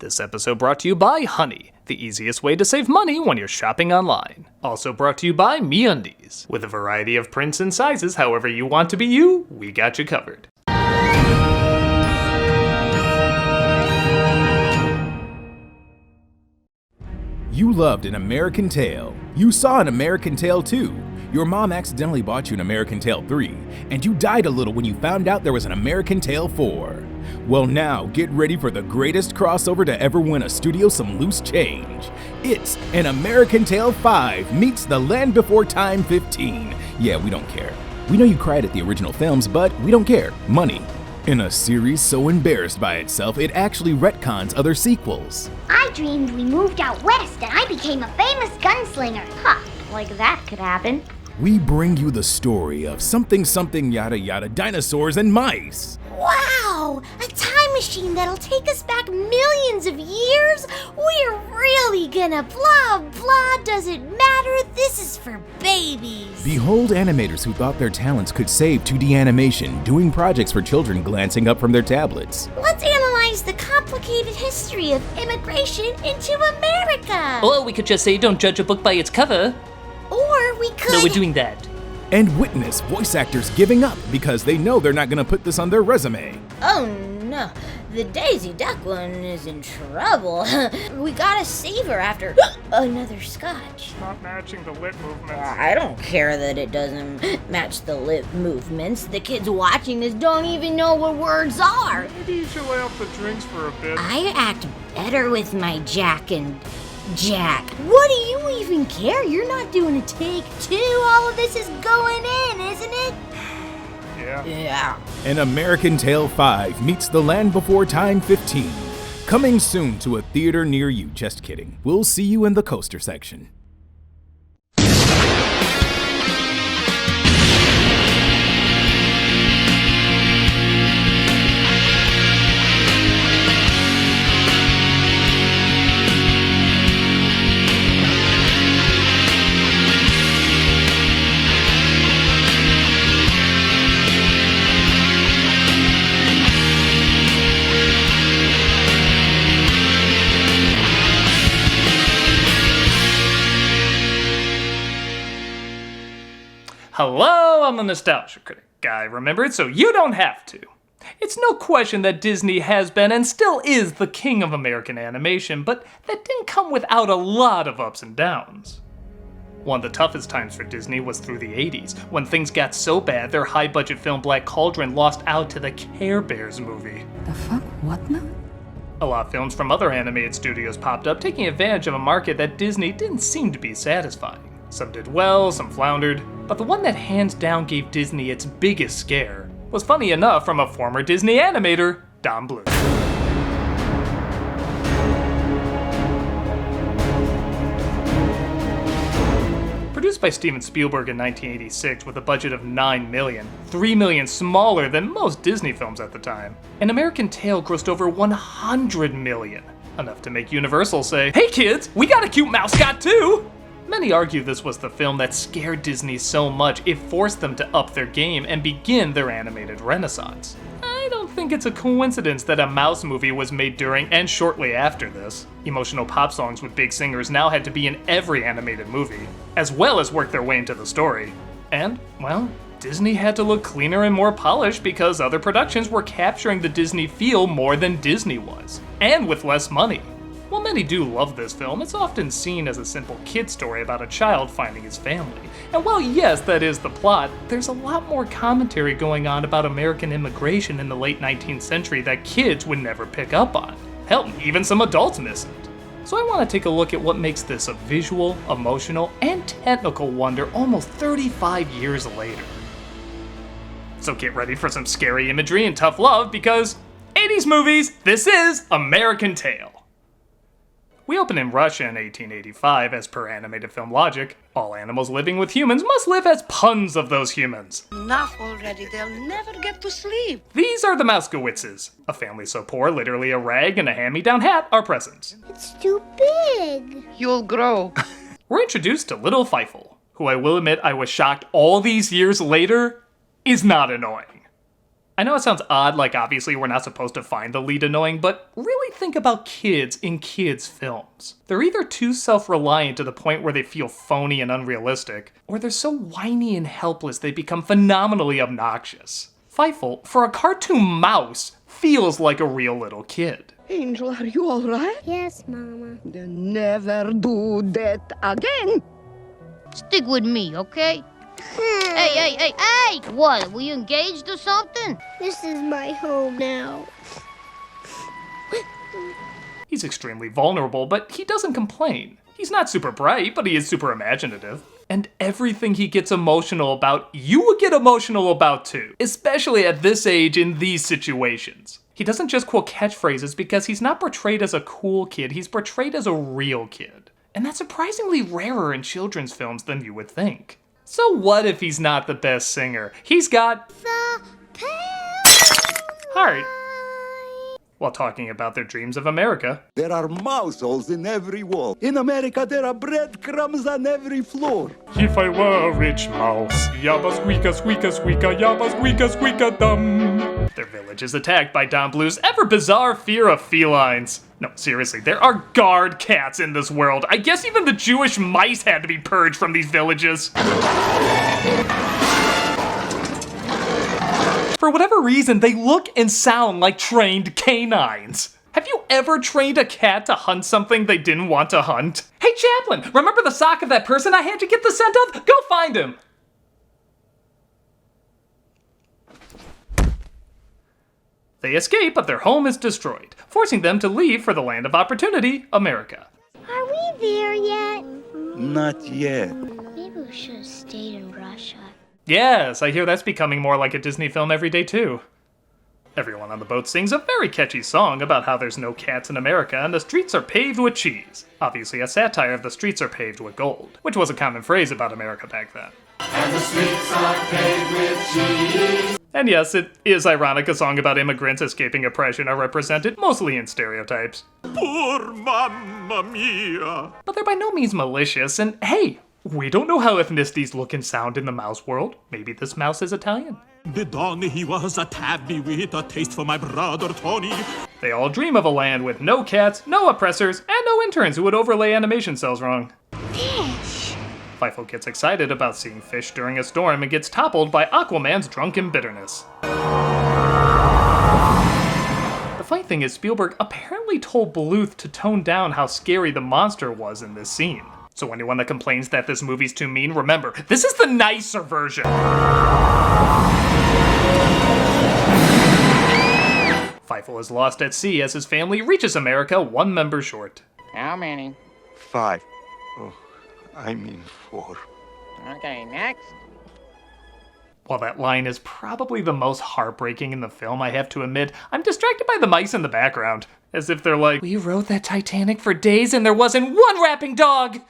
This episode brought to you by Honey, the easiest way to save money when you're shopping online. Also brought to you by MeUndies. With a variety of prints and sizes, however you want to be you, we got you covered. You loved An American Tail. You saw An American Tail 2. Your mom accidentally bought you An American Tail 3, and you died a little when you found out there was An American Tail 4. Well, now get ready for the greatest crossover to ever win a studio some loose change. It's An American Tail 5 meets The Land Before Time 15. Yeah, we don't care. We know you cried at the original films, but we don't care. Money. In a series so embarrassed by itself, it actually retcons other sequels. I dreamed we moved out west and I became a famous gunslinger. Like that could happen. We bring you the story of something yada yada dinosaurs and mice. Wow! A time machine that'll take us back millions of years? We're really gonna blah blah, doesn't matter, this is for babies. Behold animators who thought their talents could save 2D animation, doing projects for children glancing up from their tablets. Let's analyze the complicated history of immigration into America. Or we could just say don't judge a book by its cover. Or we could... No, we're doing that. And witness voice actors giving up because they know they're not gonna put this on their resume. Oh no, the Daisy Duck one is in trouble. We gotta save her after another scotch. Not matching the lip movements. I don't care that it doesn't match the lip movements. The kids watching this don't even know what words are. Maybe you should lay off the drinks for a bit. I act better with my Jack and Jack. What do you even care? You're not doing a take two. All of this is going in, isn't it? Yeah. An American Tail 5 meets The Land Before Time 15. Coming soon to a theater near you. Just kidding. We'll see you in the coaster section. Hello, I'm the Nostalgia Critic guy, remember it so you don't have to. It's no question that Disney has been and still is the king of American animation, but that didn't come without a lot of ups and downs. One of the toughest times for Disney was through the 80s, when things got so bad their high-budget film Black Cauldron lost out to the Care Bears movie. The fuck? What now? A lot of films from other animated studios popped up, taking advantage of a market that Disney didn't seem to be satisfying. Some did well, some floundered, but the one that hands down gave Disney its biggest scare was, funny enough, from a former Disney animator, Don Bluth. Produced by Steven Spielberg in 1986 with a budget of $9 million, $3 million smaller than most Disney films at the time, An American Tail grossed over $100 million, enough to make Universal say, "Hey kids, we got a cute mascot too!" Many argue this was the film that scared Disney so much it forced them to up their game and begin their animated renaissance. I don't think it's a coincidence that a Mouse movie was made during and shortly after this. Emotional pop songs with big singers now had to be in every animated movie, as well as work their way into the story. And, well, Disney had to look cleaner and more polished because other productions were capturing the Disney feel more than Disney was, and with less money. While many do love this film, it's often seen as a simple kid story about a child finding his family. And while yes, that is the plot, there's a lot more commentary going on about American immigration in the late 19th century that kids would never pick up on. Hell, even some adults miss it. So I want to take a look at what makes this a visual, emotional, and technical wonder almost 35 years later. So get ready for some scary imagery and tough love because 80s movies, this is American Tail. We open in Russia in 1885, as per animated film logic. All animals living with humans must live as puns of those humans. Enough already, they'll never get to sleep. These are the Mouskowitzes. A family so poor, literally a rag and a hand-me-down hat are presents. It's too big. You'll grow. We're introduced to Little Feifel, who I will admit I was shocked all these years later is not annoying. I know it sounds odd, like obviously we're not supposed to find the lead annoying, but really think about kids in kids' films. They're either too self-reliant to the point where they feel phony and unrealistic, or they're so whiny and helpless they become phenomenally obnoxious. Feifel, for a cartoon mouse, feels like a real little kid. Angel, are you all right? Yes, Mama. Then never do that again. Stick with me, okay? Hey! What, were you engaged or something? This is my home now. He's extremely vulnerable, but he doesn't complain. He's not super bright, but he is super imaginative. And everything he gets emotional about, you would get emotional about too, especially at this age in these situations. He doesn't just quote catchphrases because he's not portrayed as a cool kid, he's portrayed as a real kid. And that's surprisingly rarer in children's films than you would think. So what if he's not the best singer? He's got The heart. While talking about their dreams of America. There are mouse holes in every wall. In America, there are breadcrumbs on every floor. If I were a rich mouse, yabba squeaka squeaka squeaka, yabba squeaka squeaka dum. Their village is attacked by Don Bluth's ever bizarre fear of felines. No, seriously, there are guard cats in this world. I guess even the Jewish mice had to be purged from these villages. For whatever reason, they look and sound like trained canines. Have you ever trained a cat to hunt something they didn't want to hunt? Hey Chaplin, remember the sock of that person I had you get the scent of? Go find him! They escape, but their home is destroyed, forcing them to leave for the land of opportunity, America. Are we there yet? Not yet. Maybe we should have stayed in Russia. Yes, I hear that's becoming more like a Disney film every day too. Everyone on the boat sings a very catchy song about how there's no cats in America and the streets are paved with cheese. Obviously a satire of the streets are paved with gold, which was a common phrase about America back then. And the streets are paved with cheese. And yes, it is ironic a song about immigrants escaping oppression are represented mostly in stereotypes. Poor Mamma Mia. But they're by no means malicious, and hey, we don't know how ethnicities look and sound in the mouse world. Maybe this mouse is Italian. The Don he was a tabby with a taste for my brother Tony. They all dream of a land with no cats, no oppressors, and no interns who would overlay animation cells wrong. Fish. Feifel gets excited about seeing fish during a storm and gets toppled by Aquaman's drunken bitterness. The funny thing is Spielberg apparently told Bluth to tone down how scary the monster was in this scene. So anyone that complains that this movie's too mean, remember, this is the nicer version! Feifel is lost at sea as his family reaches America one member short. How many? 5. Oh, I mean 4. Okay, next. While that line is probably the most heartbreaking in the film, I have to admit, I'm distracted by the mice in the background. As if they're like, we rode that Titanic for days and there wasn't one rapping dog!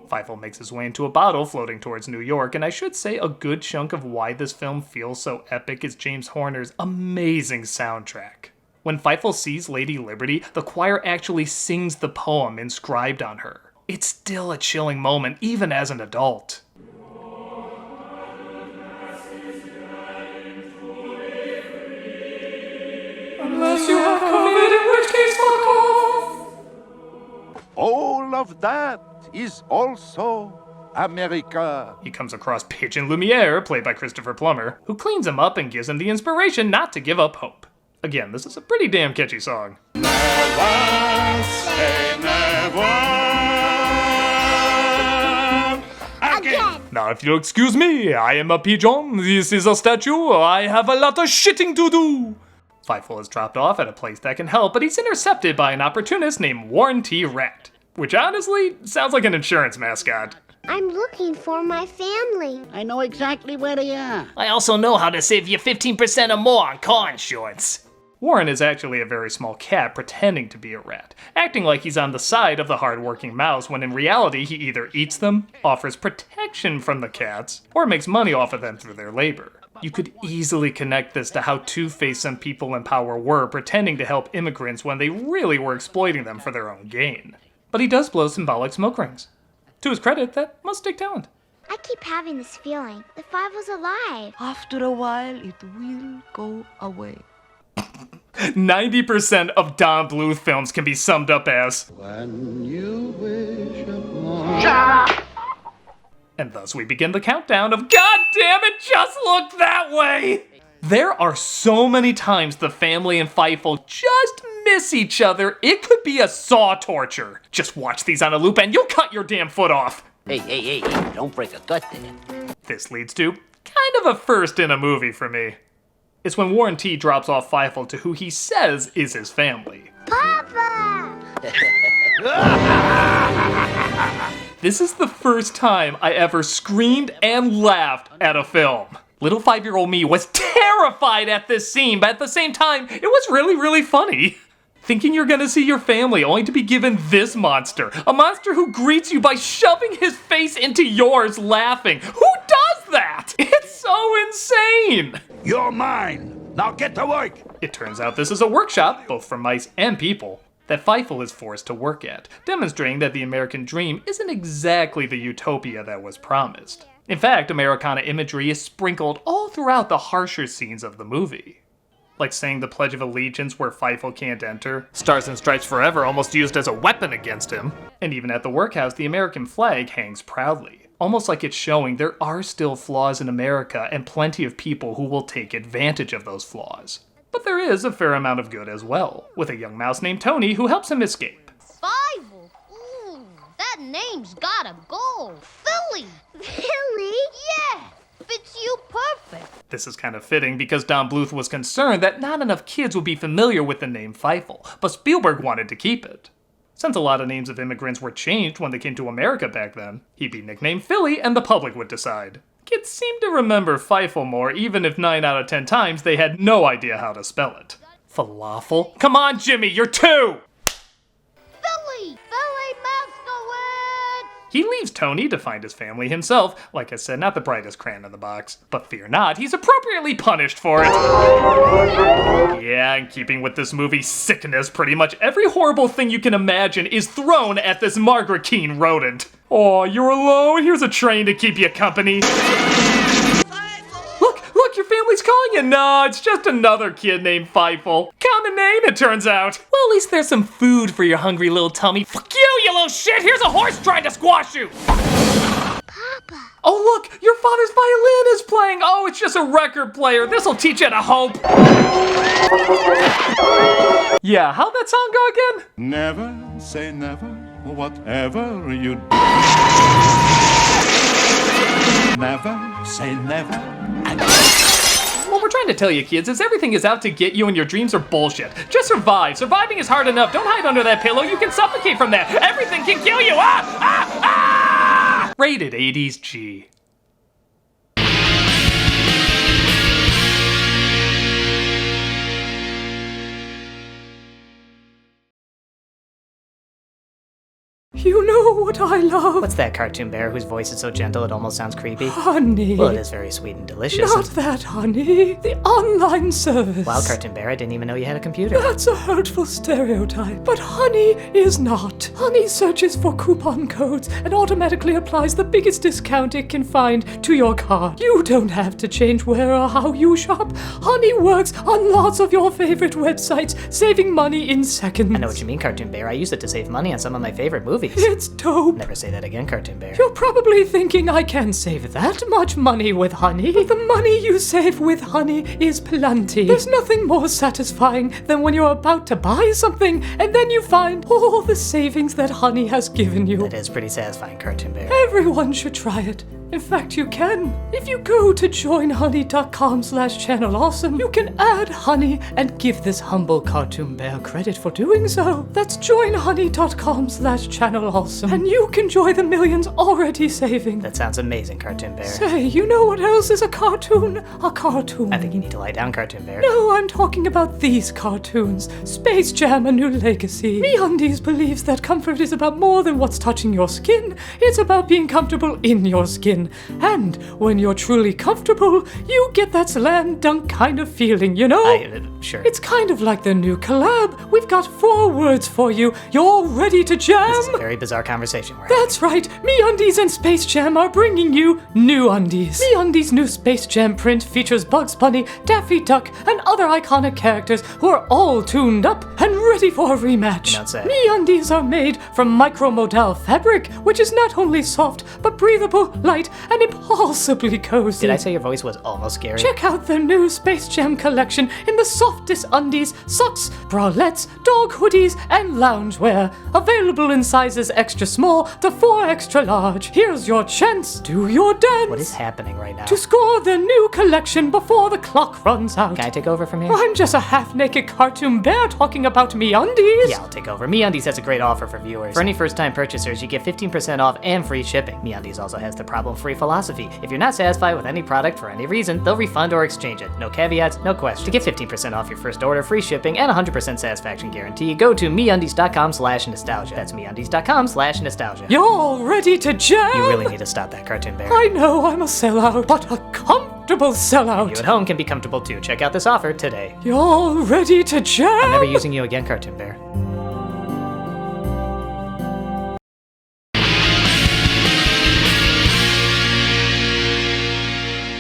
Feifel makes his way into a bottle floating towards New York, and I should say a good chunk of why this film feels so epic is James Horner's amazing soundtrack. When Feifel sees Lady Liberty, the choir actually sings the poem inscribed on her. It's still a chilling moment, even as an adult. Unless you have COVID, in which case fuck off! All of that is also America. He comes across Pigeon Lumiere, played by Christopher Plummer, who cleans him up and gives him the inspiration not to give up hope. Again, this is a pretty damn catchy song. Never say never again. Now, if you'll excuse me, I am a pigeon, this is a statue, I have a lot of shitting to do. Feifel is dropped off at a place that can help, but he's intercepted by an opportunist named Warren T. Rat, which honestly sounds like an insurance mascot. I'm looking for my family. I know exactly where they are. I also know how to save you 15% or more on car insurance. Warren is actually a very small cat pretending to be a rat, acting like he's on the side of the hard-working mouse when in reality he either eats them, offers protection from the cats, or makes money off of them through their labor. You could easily connect this to how two-faced some people in power were pretending to help immigrants when they really were exploiting them for their own gain. But he does blow symbolic smoke rings. To his credit, that must take talent. I keep having this feeling. The Fievel's alive. After a while, it will go away. 90% of Don Bluth films can be summed up as When you wish upon... And thus we begin the countdown of God damn it, just look that way! There are so many times the family and Fievel just miss each other, it could be a saw torture. Just watch these on a loop and you'll cut your damn foot off. Hey, don't break a gut there. This leads to kind of a first in a movie for me. It's when Warren T drops off Fievel to who he says is his family. Papa! This is the first time I ever screamed and laughed at a film. Little 5-year-old me was terrified at this scene, but at the same time, it was really, really funny. Thinking you're gonna see your family only to be given this monster. A monster who greets you by shoving his face into yours laughing. Who does that? It's so insane! You're mine! Now get to work! It turns out this is a workshop, both for mice and people, that Fievel is forced to work at, demonstrating that the American dream isn't exactly the utopia that was promised. In fact, Americana imagery is sprinkled all throughout the harsher scenes of the movie. Like saying the Pledge of Allegiance where Fievel can't enter, Stars and Stripes Forever almost used as a weapon against him, and even at the workhouse the American flag hangs proudly, almost like it's showing there are still flaws in America and plenty of people who will take advantage of those flaws. But there is a fair amount of good as well, with a young mouse named Tony who helps him escape. Fievel? Ooh, that name's gotta go. Philly! Philly? Yeah! Fits you perfect. This is kind of fitting because Don Bluth was concerned that not enough kids would be familiar with the name Fievel, but Spielberg wanted to keep it. Since a lot of names of immigrants were changed when they came to America back then, he'd be nicknamed Philly and the public would decide. Kids seem to remember Fievel more, even if 9 out of 10 times they had no idea how to spell it. Falafel? Come on, Jimmy, you're 2! Philly! Philly Masterwood! He leaves Tony to find his family himself. Like I said, not the brightest crayon in the box. But fear not, he's appropriately punished for it. Yeah, in keeping with this movie's sickness, pretty much every horrible thing you can imagine is thrown at this Margaret Keane rodent. Aw, you're alone? Here's a train to keep you company. Look, your family's calling you. No, it's just another kid named Fievel. Common name, it turns out. Well, at least there's some food for your hungry little tummy. Fuck you little shit! Here's a horse trying to squash you! Papa! Oh look, your father's violin is playing! Oh, it's just a record player. This'll teach you to hope. Yeah, how'd that song go again? Never say never, whatever you do. Never say never. What we're trying to tell you, kids, is everything is out to get you and your dreams are bullshit. Just survive. Surviving is hard enough. Don't hide under that pillow. You can suffocate from that. Everything can kill you. Rated 80s G. You know what I love? What's that cartoon bear whose voice is so gentle it almost sounds creepy? Honey. Well, it is very sweet and delicious. Not that, honey. The online service. Wow, cartoon bear, I didn't even know you had a computer. That's a hurtful stereotype. But Honey is not. Honey searches for coupon codes and automatically applies the biggest discount it can find to your card. You don't have to change where or how you shop. Honey works on lots of your favorite websites, saving money in seconds. I know what you mean, cartoon bear. I use it to save money on some of my favorite movies. It's dope. Never say that again, cartoon bear. You're probably thinking I can't save that much money with Honey. But the money you save with Honey is plenty. There's nothing more satisfying than when you're about to buy something and then you find all the savings that Honey has given you. That is pretty satisfying, cartoon bear. Everyone should try it. In fact, you can. If you go to joinhoney.com/channelawesome, you can add Honey and give this humble cartoon bear credit for doing so. That's joinhoney.com/channelawesome, and you can join the millions already saving. That sounds amazing, cartoon bear. Say, you know what else is a cartoon? A cartoon. I think you need to lie down, cartoon bear. No, I'm talking about these cartoons. Space Jam: A New Legacy. MeUndies believes that comfort is about more than what's touching your skin. It's about being comfortable in your skin. in. And when you're truly comfortable, you get that slam dunk kind of feeling, you know? Sure. It's kind of like the new collab. We've got 4 words for you. You're ready to jam? This is a very bizarre conversation we're That's right. MeUndies and Space Jam are bringing you New Undies. MeUndies' new Space Jam print features Bugs Bunny, Daffy Duck, and other iconic characters who are all tuned up and ready for a rematch. MeUndies are made from micromodal fabric, which is not only soft, but breathable, light, and impossibly cozy. Did I say your voice was almost scary? Check out the new Space Jam collection in the softest undies, socks, bralettes, dog hoodies, and loungewear. Available in sizes extra small to 4 extra large. Here's your chance. Do your dance. What is happening right now? To score the new collection before the clock runs out. Can I take over from here? I'm just a half-naked cartoon bear talking about MeUndies. Yeah, I'll take over. MeUndies has a great offer for viewers. For any first-time purchasers, you get 15% off and free shipping. MeUndies also has the problem-free philosophy. If you're not satisfied with any product for any reason, they'll refund or exchange it. No caveats, no questions. To get 15% off your first order, free shipping, and 100% satisfaction guarantee, go to MeUndies.com/nostalgia. That's MeUndies.com/nostalgia. You're ready to jam? You really need to stop that, Cartoon Bear. I know I'm a sellout, but a comfortable sellout. You at home can be comfortable too. Check out this offer today. You're ready to jam? I'm never using you again, Cartoon Bear.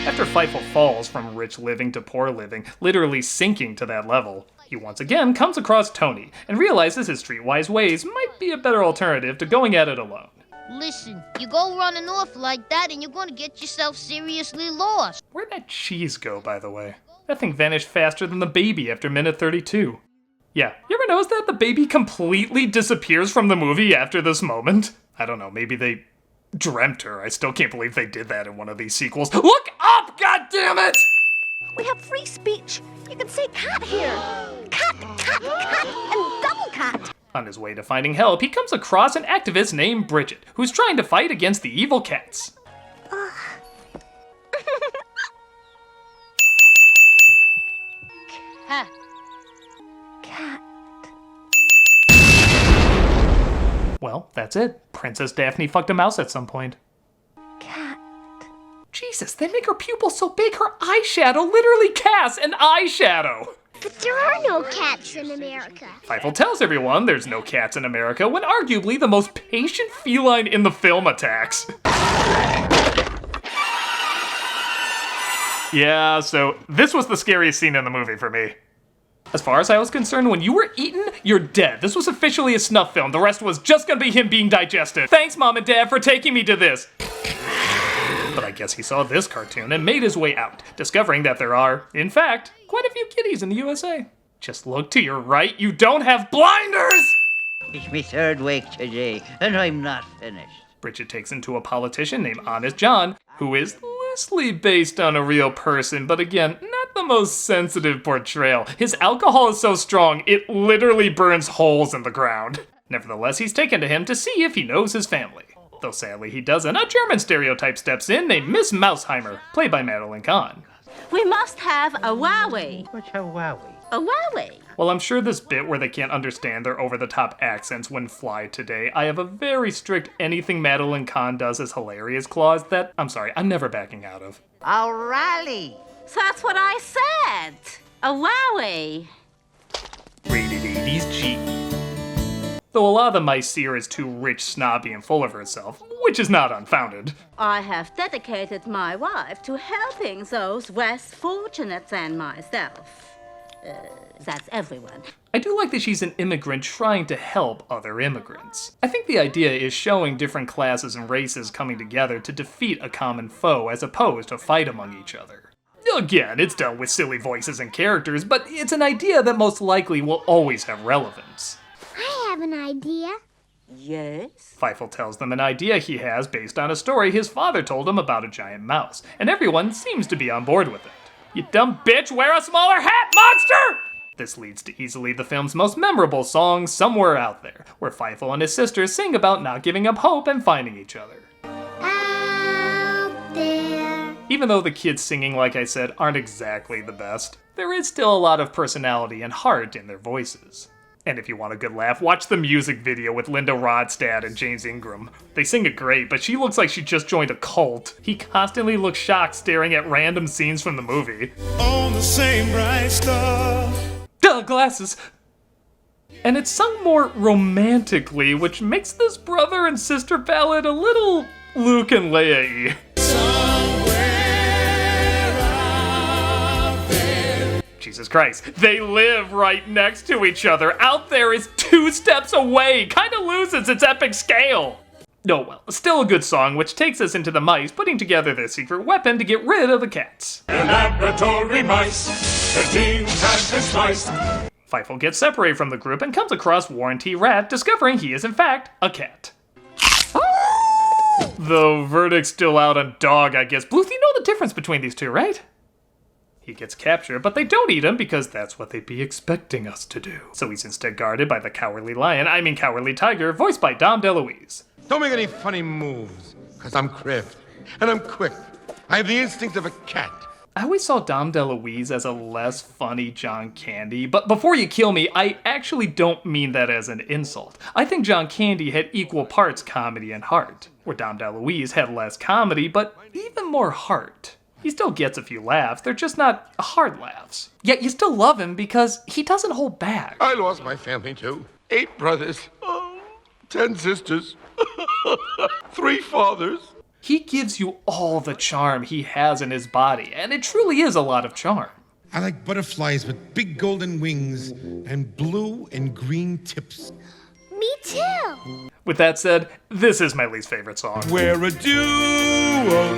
After Feifel falls from rich living to poor living, literally sinking to that level, he once again comes across Tony and realizes his streetwise ways might be a better alternative to going at it alone. Listen, you go running off like that and you're gonna get yourself seriously lost. Where'd that cheese go, by the way? That thing vanished faster than the baby after minute 32. Yeah, you ever notice that the baby completely disappears from the movie after this moment? I don't know, maybe they dreamt her. I still can't believe they did that in one of these sequels. Look up, goddammit! We have free speech. You can say cat here. Cat, cat, cat, and double cat. On his way to finding help, he comes across an activist named Bridget, who's trying to fight against the evil cats. Cat. Cat. Well, that's it. Princess Daphne fucked a mouse at some point. Cat. Jesus, they make her pupils so big her eyeshadow literally casts an eyeshadow! But there are no cats in America. Feifel tells everyone there's no cats in America when arguably the most patient feline in the film attacks. Yeah, so this was the scariest scene in the movie for me. As far as I was concerned, when you were eaten, you're dead. This was officially a snuff film. The rest was just gonna be him being digested. Thanks, Mom and Dad, for taking me to this. But I guess he saw this cartoon and made his way out, discovering that there are, in fact, quite a few kitties in the USA. Just look to your right, you don't have blinders! It's my 3rd week today, and I'm not finished. Bridget takes him to a politician named Honest John, who is loosely based on a real person, but again, not the most sensitive portrayal. His alcohol is so strong, it literally burns holes in the ground. Nevertheless, he's taken to him to see if he knows his family. Though sadly he doesn't, a German stereotype steps in named Miss Mausheimer, played by Madeline Kahn. We must have a Wowie. What's a wowie? A Wowie. Well, I'm sure this bit where they can't understand their over-the-top accents wouldn't fly today. I have a very strict anything Madeline Kahn does is hilarious clause that, I'm sorry, I'm never backing out of. O'Reilly. That's what I said. A Wowie. Rated 80s G. Though a lot of the mice see her as too rich, snobby, and full of herself, which is not unfounded. I have dedicated my life to helping those less fortunate than myself. That's everyone. I do like that she's an immigrant trying to help other immigrants. I think the idea is showing different classes and races coming together to defeat a common foe as opposed to fight among each other. Again, it's done with silly voices and characters, but it's an idea that most likely will always have relevance. I have an idea. Yes? Feifel tells them an idea he has based on a story his father told him about a giant mouse, and everyone seems to be on board with it. You dumb bitch, wear a smaller hat, monster! This leads to easily the film's most memorable song, Somewhere Out There, where Feifel and his sister sing about not giving up hope and finding each other. Out there. Even though the kids singing, like I said, aren't exactly the best, there is still a lot of personality and heart in their voices. And if you want a good laugh, watch the music video with Linda Ronstadt and James Ingram. They sing it great, but she looks like she just joined a cult. He constantly looks shocked staring at random scenes from the movie. On the same bright star. Duh, glasses! And it's sung more romantically, which makes this brother and sister ballad a little Luke and Leia-y. Jesus Christ, they live right next to each other. Out there is 2 steps away. Kinda loses its epic scale. Oh well, still a good song, which takes us into the mice putting together their secret weapon to get rid of the cats. The laboratory mice, the team has been sliced. Feifel gets separated from the group and comes across Warren T. Rat, discovering he is in fact a cat. Though verdict's still out on dog, I guess. Bluth, you know the difference between these two, right? He gets captured, but they don't eat him because that's what they'd be expecting us to do. So he's instead guarded by the cowardly cowardly tiger, voiced by Dom DeLuise. Don't make any funny moves, because I'm crafty, and I'm quick. I have the instinct of a cat. I always saw Dom DeLuise as a less funny John Candy, but before you kill me, I actually don't mean that as an insult. I think John Candy had equal parts comedy and heart, where Dom DeLuise had less comedy, but even more heart. He still gets a few laughs, they're just not hard laughs. Yet you still love him because he doesn't hold back. I lost my family too. 8 brothers, 10 sisters, 3 fathers. He gives you all the charm he has in his body, and it truly is a lot of charm. I like butterflies with big golden wings and blue and green tips. Me too. With that said, this is my least favorite song. We're a duo,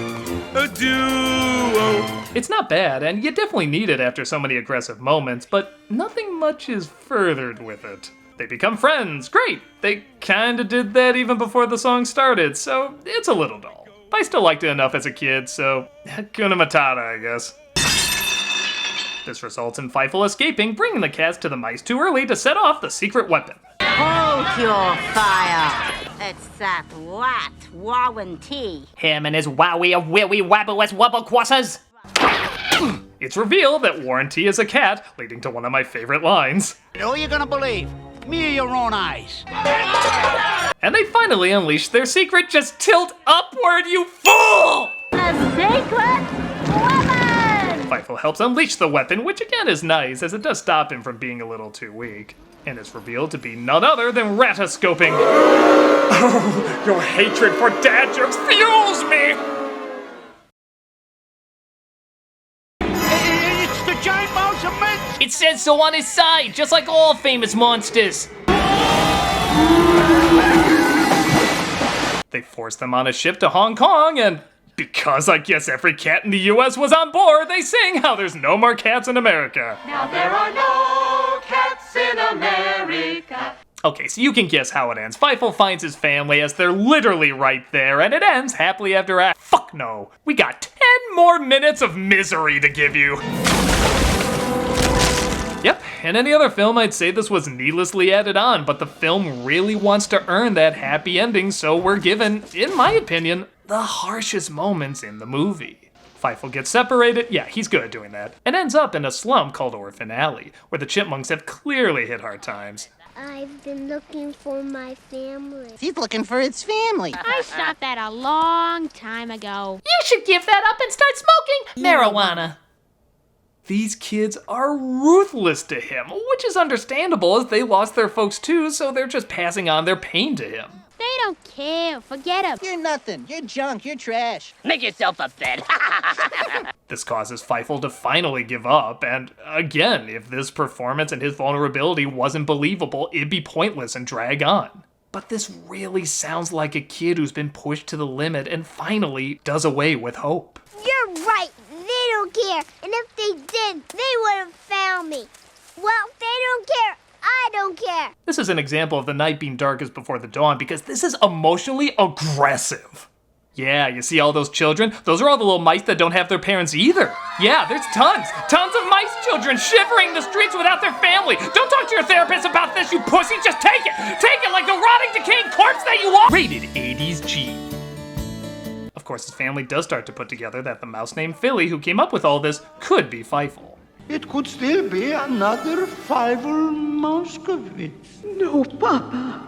a duo. It's not bad, and you definitely need it after so many aggressive moments, but nothing much is furthered with it. They become friends, great! They kinda did that even before the song started, so it's a little dull. I still liked it enough as a kid, so Hakuna Matata, I guess. This results in Feifel escaping, bringing the cats to the mice too early to set off the secret weapon. Hold your fire. It's that rat, Warren T. Him and his wowie of willy wabblers wubble quassers. It's revealed that Warren T is a cat, leading to one of my favorite lines. Who you gonna believe? Me or your own eyes? And they finally unleash their secret. Just tilt upward, you fool! A secret weapon! Feifel helps unleash the weapon, which again is nice, as it does stop him from being a little too weak. And it's revealed to be none other than ratoscoping. Oh, your hatred for dad jokes fuels me! It's the giant mouse of men. It says so on his side, just like all famous monsters. They force them on a ship to Hong Kong, and because I guess every cat in the US was on board, they sing how there's no more cats in America. Now there are no cats in America. Okay, so you can guess how it ends. Feifel finds his family as they're literally right there, and it ends happily after after. Fuck no. We got 10 more minutes of misery to give you. Yep, in any other film I'd say this was needlessly added on, but the film really wants to earn that happy ending, so we're given, in my opinion, the harshest moments in the movie. Feifel gets separated, yeah, he's good at doing that, and ends up in a slum called Orphan Alley, where the chipmunks have clearly hit hard times. I've been looking for my family. He's looking for his family. I stopped that a long time ago. You should give that up and start smoking marijuana. These kids are ruthless to him, which is understandable as they lost their folks too, so they're just passing on their pain to him. They don't care. Forget them. You're nothing. You're junk. You're trash. Make yourself a bed. This causes Feifel to finally give up, and again, if this performance and his vulnerability wasn't believable, it'd be pointless and drag on. But this really sounds like a kid who's been pushed to the limit and finally does away with hope. You're right. They don't care. And if they did, they would have found me. Well, they don't care. I don't care. This is an example of the night being darkest before the dawn because this is emotionally aggressive. Yeah, you see all those children? Those are all the little mice that don't have their parents either. Yeah, there's tons of mice children shivering the streets without their family. Don't talk to your therapist about this, you pussy. Just take it. Take it like the rotting, decaying corpse that you are. Rated 80s G. Of course, his family does start to put together that the mouse named Philly who came up with all this could be Feifel. It could still be another Fievel Moskowitz. No, Papa.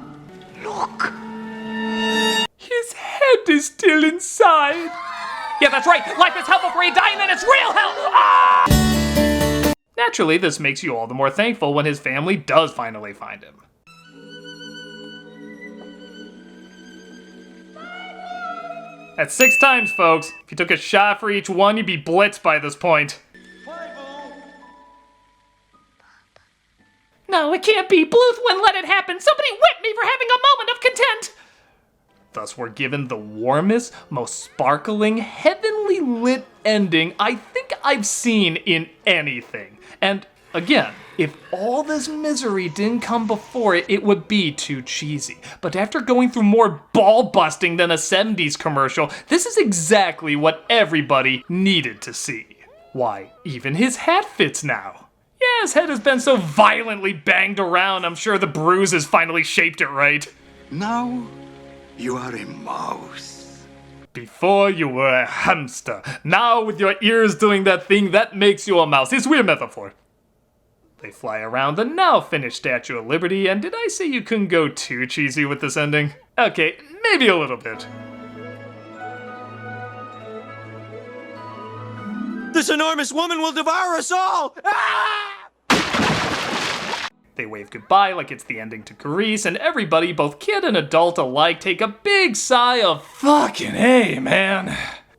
Look. His head is still inside. Yeah, that's right. Life is hell before you die, and then it's real hell. Ah! Naturally, this makes you all the more thankful when his family does finally find him. That's 6 times, folks. If you took a shot for each one, you'd be blitzed by this point. No, it can't be. Bluth wouldn't let it happen. Somebody whip me for having a moment of content. Thus, we're given the warmest, most sparkling, heavenly lit ending I think I've seen in anything. And again, if all this misery didn't come before it, it would be too cheesy. But after going through more ball busting than a 70s commercial, this is exactly what everybody needed to see. Why, even his hat fits now. Yeah, his head has been so violently banged around, I'm sure the bruise has finally shaped it right. Now, you are a mouse. Before you were a hamster. Now with your ears doing that thing, that makes you a mouse. It's a weird metaphor. They fly around the now finished Statue of Liberty, and did I say you couldn't go too cheesy with this ending? Okay, maybe a little bit. This enormous woman will devour us all! Ah! They wave goodbye like it's the ending to Grease, and everybody, both kid and adult alike, take a big sigh of fucking hey, man.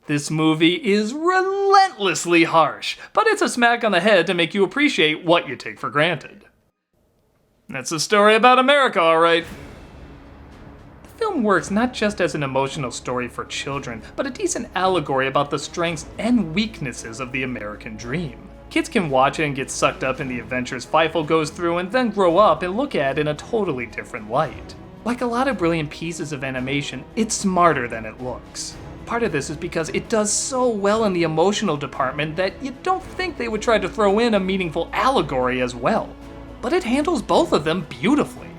This movie is relentlessly harsh, but it's a smack on the head to make you appreciate what you take for granted. That's a story about America, all right. The film works not just as an emotional story for children, but a decent allegory about the strengths and weaknesses of the American dream. Kids can watch it and get sucked up in the adventures Fievel goes through and then grow up and look at it in a totally different light. Like a lot of brilliant pieces of animation, it's smarter than it looks. Part of this is because it does so well in the emotional department that you don't think they would try to throw in a meaningful allegory as well. But it handles both of them beautifully.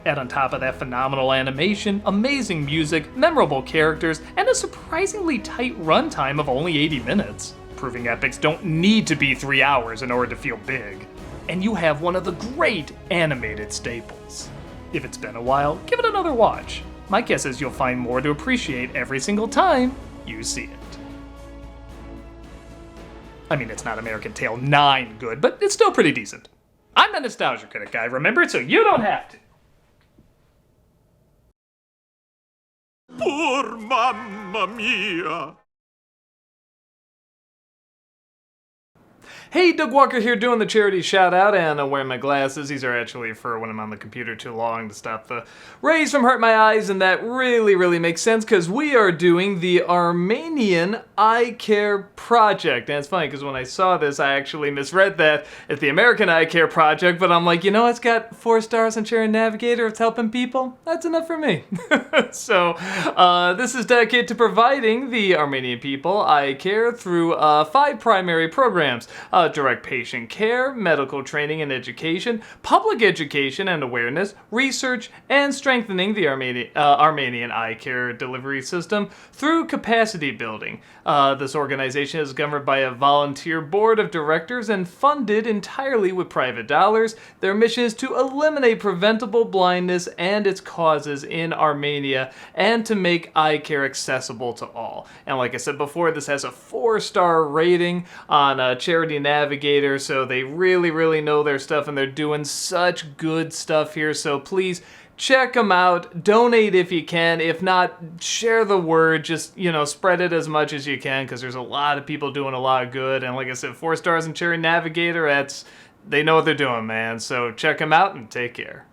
Add on top of that phenomenal animation, amazing music, memorable characters, and a surprisingly tight runtime of only 80 minutes. Proving epics don't need to be 3 hours in order to feel big. And you have one of the great animated staples. If it's been a while, give it another watch. My guess is you'll find more to appreciate every single time you see it. I mean, it's not American Tail 9 good, but it's still pretty decent. I'm the Nostalgia Critic guy, remember? So you don't have to. Poor mamma mia! Hey, Doug Walker here doing the charity shout out, and I'm wearing my glasses. These are actually for when I'm on the computer too long to stop the rays from hurting my eyes, and that really makes sense because we are doing the Armenian Eye Care Project. And it's funny because when I saw this, I actually misread that it's the American Eye Care Project, but I'm like, you know, it's got 4 stars on Cherry Navigator, it's helping people. That's enough for me. So, this is dedicated to providing the Armenian people eye care through 5 primary programs. Direct patient care, medical training and education, public education and awareness, research, and strengthening the Armenian eye care delivery system through capacity building. This organization is governed by a volunteer board of directors and funded entirely with private dollars. Their mission is to eliminate preventable blindness and its causes in Armenia and to make eye care accessible to all. And like I said before, this has a 4-star rating on Charity Navigator, so they really know their stuff and they're doing such good stuff here. So please check them out, donate if you can. If not, share the word, just, you know, spread it as much as you can because there's a lot of people doing a lot of good. And like I said, 4 stars in Cherry Navigator, they know what they're doing, man. So check them out and take care.